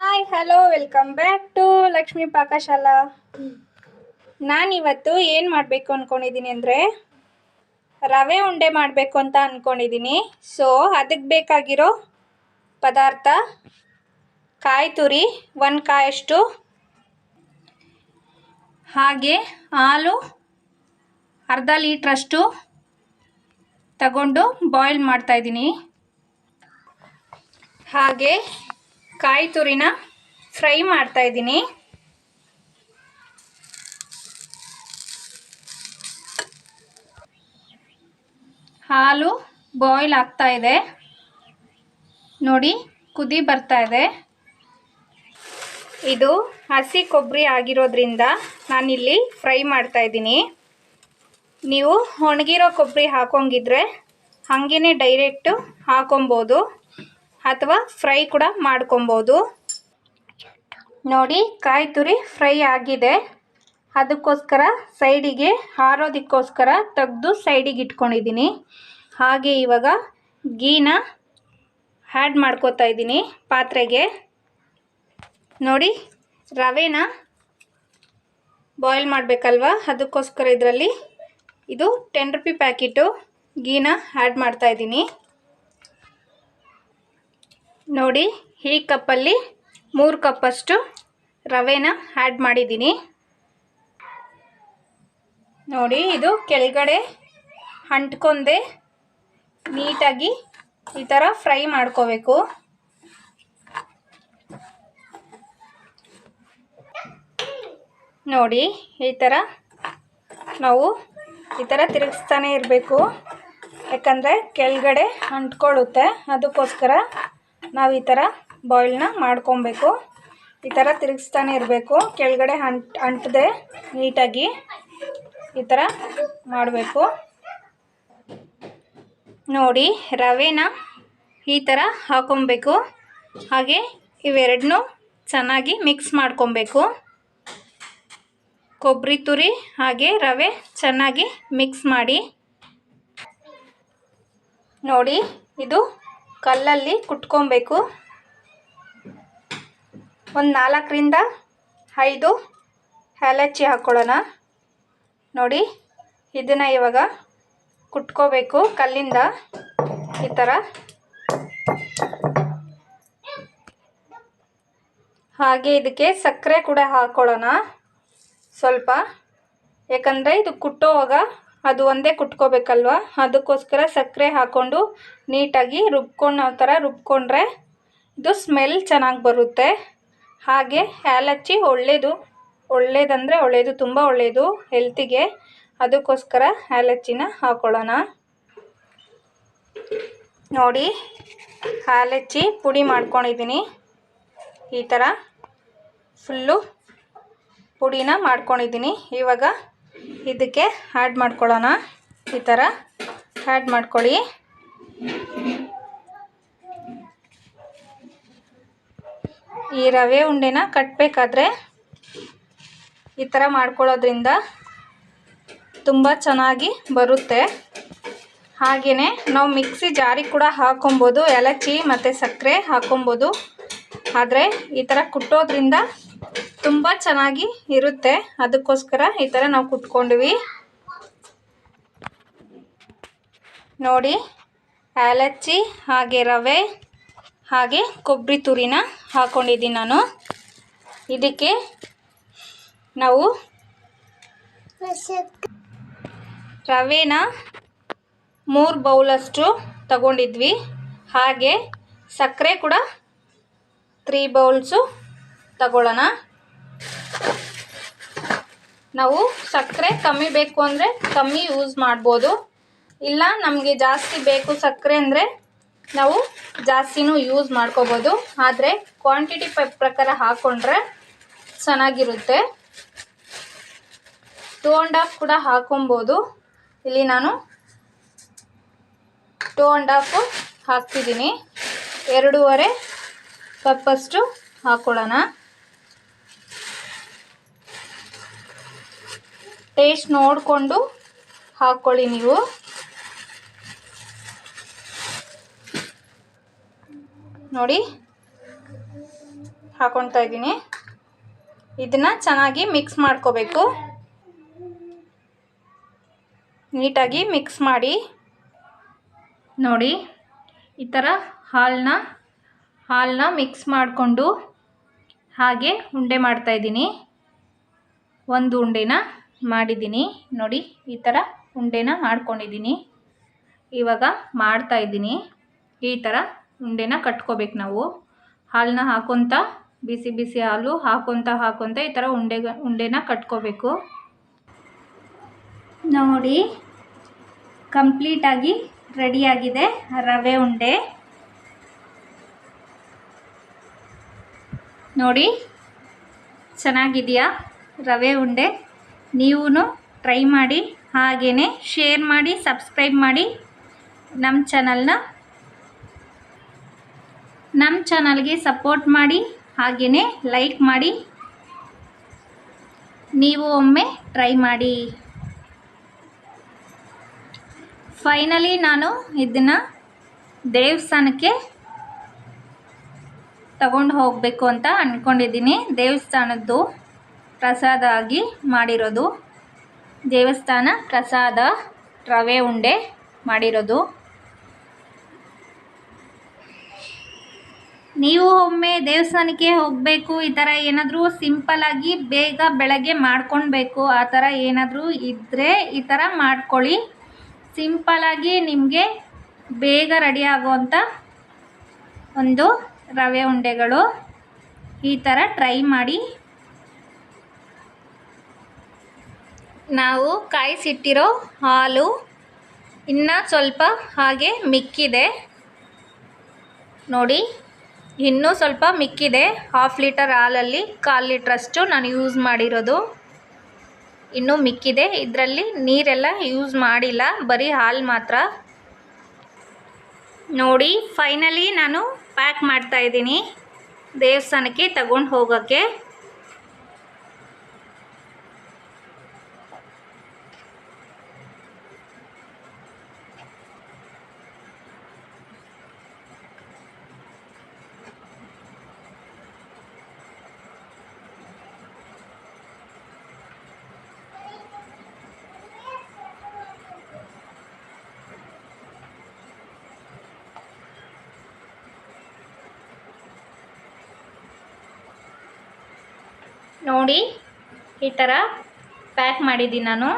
Hi hello welcome back to Lakshmi Pakashala. ನಾನಿವತ್ತು ಏನು ಮಾಡಬೇಕು ಅಂದ್ಕೊಂಡಿದ್ದೀನಿ ಅಂದರೆ ರವೆ ಉಂಡೆ ಮಾಡಬೇಕು ಅಂತ ಅಂದ್ಕೊಂಡಿದ್ದೀನಿ. ಸೊ ಅದಕ್ಕೆ ಬೇಕಾಗಿರೋ ಪದಾರ್ಥ ಕಾಯಿ ತುರಿ 1 ಕಾಯಷ್ಟು, ಹಾಗೆ ಹಾಲು ಅರ್ಧ ಲೀಟ್ರಷ್ಟು ತಗೊಂಡು ಬಾಯ್ಲ್ ಮಾಡ್ತಾಯಿದ್ದೀನಿ. ಹಾಗೆ ಕಾಯಿ ತುರಿನ ಫ್ರೈ ಮಾಡ್ತಾಯಿದ್ದೀನಿ. ಹಾಲು ಬಾಯ್ಲ್ ಆಗ್ತಾ ಇದೆ ನೋಡಿ, ಕುದಿ ಬರ್ತಾ ಇದೆ. ಇದು ಹಸಿ ಕೊಬ್ಬರಿ ಆಗಿರೋದ್ರಿಂದ ನಾನಿಲ್ಲಿ ಫ್ರೈ ಮಾಡ್ತಾಯಿದ್ದೀನಿ. ನೀವು ಒಣಗಿರೋ ಕೊಬ್ಬರಿ ಹಾಕೋಂಗಿದ್ರೆ ಹಾಗೇ ಡೈರೆಕ್ಟು ಹಾಕೊಬೋದು ಅಥವಾ ಫ್ರೈ ಕೂಡ ಮಾಡ್ಕೊಬೋದು. ನೋಡಿ, ಕಾಯಿ ತುರಿ ಫ್ರೈ ಆಗಿದೆ. ಅದಕ್ಕೋಸ್ಕರ ಸೈಡಿಗೆ ಆರೋದಕ್ಕೋಸ್ಕರ ತೆಗೆದು ಸೈಡಿಗೆ ಇಟ್ಕೊಂಡಿದ್ದೀನಿ. ಹಾಗೆ ಇವಾಗ ಗೀನ ಆ್ಯಡ್ ಮಾಡ್ಕೋತಾ ಇದ್ದೀನಿ ಪಾತ್ರೆಗೆ. ನೋಡಿ, ರವೆನ ಬಾಯ್ಲ್ ಮಾಡಬೇಕಲ್ವ, ಅದಕ್ಕೋಸ್ಕರ ಇದರಲ್ಲಿ ಇದು 10 ರೂಪಾಯಿ ಪ್ಯಾಕೆಟು ಗೀನ ಆ್ಯಡ್ ಮಾಡ್ತಾಯಿದ್ದೀನಿ. ನೋಡಿ, ಈ ಕಪ್ಪಲ್ಲಿ 3 ಕಪ್ಪಷ್ಟು ರವೆನ ಆ್ಯಡ್ ಮಾಡಿದ್ದೀನಿ. ನೋಡಿ, ಇದು ಕೆಳಗಡೆ ಅಂಟ್ಕೊಂಡೆ ನೀಟಾಗಿ ಈ ಥರ ಫ್ರೈ ಮಾಡ್ಕೋಬೇಕು. ನೋಡಿ, ಈ ಥರ ನಾವು ಈ ಥರ ತಿರುಗಿಸ್ತಾನೆ ಇರಬೇಕು, ಯಾಕಂದರೆ ಕೆಳಗಡೆ ಅಂಟ್ಕೊಳ್ಳುತ್ತೆ. ಅದಕ್ಕೋಸ್ಕರ ನಾವು ಈ ಥರ ಬಾಯ್ಲ್ನ ಮಾಡ್ಕೊಬೇಕು. ಈ ಥರ ತಿರುಗಿಸ್ತಾನೆ ಇರಬೇಕು, ಕೆಳಗಡೆ ಅಂಟದೆ ನೀಟಾಗಿ ಈ ಥರ ಮಾಡಬೇಕು. ನೋಡಿ, ರವೆನ ಈ ಥರ ಹಾಕೊಬೇಕು. ಹಾಗೆ ಇವೆರಡನ್ನೂ ಚೆನ್ನಾಗಿ ಮಿಕ್ಸ್ ಮಾಡ್ಕೊಬೇಕು. ಕೊಬ್ಬರಿ ತುರಿ ಹಾಗೆ ರವೆ ಚೆನ್ನಾಗಿ ಮಿಕ್ಸ್ ಮಾಡಿ. ನೋಡಿ, ಇದು ಕಲ್ಲಲ್ಲಿ ಕುಟ್ಕೊಬೇಕು. ಒಂದು 4 ರಿಂದ 5 ಏಲಕ್ಕಿ ಹಾಕ್ಕೊಳ್ಳೋಣ. ನೋಡಿ, ಇದನ್ನು ಇವಾಗ ಕುಟ್ಕೋಬೇಕು ಕಲ್ಲಿಂದ ಈ ಥರ. ಹಾಗೆ ಇದಕ್ಕೆ ಸಕ್ಕರೆ ಕೂಡ ಹಾಕ್ಕೊಳ್ಳೋಣ ಸ್ವಲ್ಪ, ಯಾಕಂದರೆ ಇದು ಕುಟ್ಟೋವಾಗ ಅದು ಒಂದೇ ಕುಟ್ಕೋಬೇಕಲ್ವ, ಅದಕ್ಕೋಸ್ಕರ ಸಕ್ಕರೆ ಹಾಕ್ಕೊಂಡು ನೀಟಾಗಿ ರುಬ್ಕೊಂಡು ಆ ಥರ ರುಬ್ಕೊಂಡ್ರೆ ಇದು ಸ್ಮೆಲ್ ಚೆನ್ನಾಗಿ ಬರುತ್ತೆ. ಹಾಗೆ ಏಲಕ್ಕಿ ಒಳ್ಳೆಯದಂದರೆ ಒಳ್ಳೆಯದು, ತುಂಬ ಒಳ್ಳೆಯದು ಹೆಲ್ತಿಗೆ. ಅದಕ್ಕೋಸ್ಕರ ಏಲಕ್ಕಿನ ಹಾಕ್ಕೊಳ್ಳೋಣ. ನೋಡಿ, ಏಲಕ್ಕಿ ಪುಡಿ ಮಾಡ್ಕೊಂಡಿದ್ದೀನಿ. ಈ ಥರ ಫುಲ್ಲು ಪುಡಿನ ಮಾಡ್ಕೊಂಡಿದ್ದೀನಿ. ಇವಾಗ ಇದಕ್ಕೆ ಆ್ಯಡ್ ಮಾಡ್ಕೊಳ್ಳೋಣ. ಈ ಥರ ಆ್ಯಡ್ ಮಾಡ್ಕೊಳ್ಳಿ. ಈ ರವೆ ಉಂಡೆನ ಕಟ್ಟಬೇಕಾದ್ರೆ ಈ ಥರ ಮಾಡ್ಕೊಳ್ಳೋದ್ರಿಂದ ತುಂಬ ಚೆನ್ನಾಗಿ ಬರುತ್ತೆ. ಹಾಗೆಯೇ ನಾವು ಮಿಕ್ಸಿ ಜಾರಿಗೆ ಕೂಡ ಹಾಕೊಬೋದು, ಏಲಕ್ಕಿ ಮತ್ತು ಸಕ್ಕರೆ ಹಾಕೊಬೋದು. ಆದರೆ ಈ ಥರ ಕುಟ್ಟೋದ್ರಿಂದ ತುಂಬ ಚೆನ್ನಾಗಿ ಇರುತ್ತೆ. ಅದಕ್ಕೋಸ್ಕರ ಈ ಥರ ನಾವು ಕುಟ್ಕೊಂಡ್ವಿ. ನೋಡಿ, ಏಲಕ್ಕಿ ಹಾಗೆ ರವೆ ಹಾಗೆ ಕೊಬ್ಬರಿ ತುರಿನ ಹಾಕ್ಕೊಂಡಿದ್ದೀನಿ ನಾನು. ಇದಕ್ಕೆ ನಾವು ರವೆನ 3 ಬೌಲಷ್ಟು ತಗೊಂಡಿದ್ವಿ. ಹಾಗೆ ಸಕ್ಕರೆ ಕೂಡ 3 ಬೌಲ್ಸು ತಗೊಳ್ಳೋಣ. ನಾವು ಸಕ್ಕರೆ ಕಮ್ಮಿ ಬೇಕು ಅಂದರೆ ಕಮ್ಮಿ ಯೂಸ್ ಮಾಡ್ಬೋದು, ಇಲ್ಲ ನಮಗೆ ಜಾಸ್ತಿ ಬೇಕು ಸಕ್ಕರೆ ಅಂದರೆ ನಾವು ಜಾಸ್ತಿನೂ ಯೂಸ್ ಮಾಡ್ಕೋಬೋದು. ಆದರೆ ಕ್ವಾಂಟಿಟಿ ಪ್ರಕಾರ ಹಾಕ್ಕೊಂಡ್ರೆ ಚೆನ್ನಾಗಿರುತ್ತೆ. 2½ ಕೂಡ ಹಾಕೊಬೋದು. ಇಲ್ಲಿ ನಾನು 2½ ಹಾಕ್ತಿದ್ದೀನಿ. 2½ ಕಪ್ಪಷ್ಟು ಹಾಕ್ಕೊಳ್ಳೋಣ. ಟೇಸ್ಟ್ ನೋಡಿಕೊಂಡು ಹಾಕ್ಕೊಳ್ಳಿ ನೀವು. ನೋಡಿ, ಹಾಕೊಳ್ತಾ ಇದ್ದೀನಿ. ಇದನ್ನು ಚೆನ್ನಾಗಿ ಮಿಕ್ಸ್ ಮಾಡ್ಕೋಬೇಕು. ನೀಟಾಗಿ ಮಿಕ್ಸ್ ಮಾಡಿ. ನೋಡಿ ಈ ಥರ ಹಾಲನ್ನ ಮಿಕ್ಸ್ ಮಾಡಿಕೊಂಡು ಹಾಗೆ ಉಂಡೆ ಮಾಡ್ತಾಯಿದ್ದೀನಿ. ಒಂದು ಉಂಡೆನ ಮಾಡಿದ್ದೀನಿ ನೋಡಿ, ಈ ಥರ ಉಂಡೆನ ಮಾಡ್ಕೊಂಡಿದ್ದೀನಿ. ಇವಾಗ ಮಾಡ್ತಾಯಿದ್ದೀನಿ. ಈ ಥರ ಉಂಡೆನ ಕಟ್ಕೋಬೇಕು ನಾವು. ಹಾಲನ್ನ ಹಾಕೊತ ಬಿಸಿ ಬಿಸಿ ಹಾಲು ಹಾಕೊತ ಈ ಥರ ಉಂಡೆನ ಕಟ್ಕೋಬೇಕು. ನೋಡಿ ಕಂಪ್ಲೀಟಾಗಿ ರೆಡಿಯಾಗಿದೆ ರವೆ ಉಂಡೆ. ನೋಡಿ ಚೆನ್ನಾಗಿದೆಯಾ ರವೆ ಉಂಡೆ? ನೀವು ಟ್ರೈ ಮಾಡಿ, ಹಾಗೆಯೇ ಶೇರ್ ಮಾಡಿ, ಸಬ್ಸ್ಕ್ರೈಬ್ ಮಾಡಿ. ನಮ್ಮ ಚಾನಲ್ಗೆ ಸಪೋರ್ಟ್ ಮಾಡಿ, ಹಾಗೆಯೇ ಲೈಕ್ ಮಾಡಿ. ನೀವು ಒಮ್ಮೆ ಟ್ರೈ ಮಾಡಿ. ಫೈನಲಿ ನಾನು ಇದನ್ನು ದೇವಸ್ಥಾನಕ್ಕೆ ತಗೊಂಡು ಹೋಗಬೇಕು ಅಂತ ಅಂದ್ಕೊಂಡಿದ್ದೀನಿ. ದೇವಸ್ಥಾನದ್ದು ಪ್ರಸಾದ ಆಗಿ ಮಾಡಿರೋದು, ದೇವಸ್ಥಾನ ಪ್ರಸಾದ ರವೆ ಉಂಡೆ ಮಾಡಿರೋದು. ನೀವು ಒಮ್ಮೆ ದೇವಸ್ಥಾನಕ್ಕೆ ಹೋಗಬೇಕು, ಈ ಥರ ಏನಾದರೂ ಸಿಂಪಲ್ಲಾಗಿ ಬೇಗ ಬೆಳಗ್ಗೆ ಮಾಡ್ಕೊಳ್ಬೇಕು, ಆ ಥರ ಏನಾದರೂ ಇದ್ದರೆ ಈ ಥರ ಮಾಡ್ಕೊಳ್ಳಿ. ಸಿಂಪಲ್ಲಾಗಿ ನಿಮಗೆ ಬೇಗ ರೆಡಿ ಆಗುವಂಥ ಒಂದು ರವೆ ಉಂಡೆಗಳು. ಈ ಥರ ಟ್ರೈ ಮಾಡಿ. ನಾವು ಕಾಯಿಸಿಟ್ಟಿರೋ ಹಾಲು ಇನ್ನೂ ಸ್ವಲ್ಪ ಹಾಗೆ ಮಿಕ್ಕಿದೆ ನೋಡಿ, ಇನ್ನೂ ಸ್ವಲ್ಪ ಮಿಕ್ಕಿದೆ. 1/2 ಲೀಟರ್ ಹಾಲಲ್ಲಿ 1/4 ಲೀಟ್ರಷ್ಟು ನಾನು ಯೂಸ್ ಮಾಡಿರೋದು. ಇನ್ನೂ ಮಿಕ್ಕಿದೆ. ಇದರಲ್ಲಿ ನೀರೆಲ್ಲ ಯೂಸ್ ಮಾಡಿಲ್ಲ, ಬರೀ ಹಾಲು ಮಾತ್ರ. ನೋಡಿ ಫೈನಲಿ ನಾನು ಪ್ಯಾಕ್ ಮಾಡ್ತಾಯಿದ್ದೀನಿ ದೇವಸ್ಥಾನಕ್ಕೆ ತಗೊಂಡು ಹೋಗೋಕ್ಕೆ. ನೋಡಿ ಈ ಥರ ಪ್ಯಾಕ್ ಮಾಡಿದ್ದೀನಿ ನಾನು.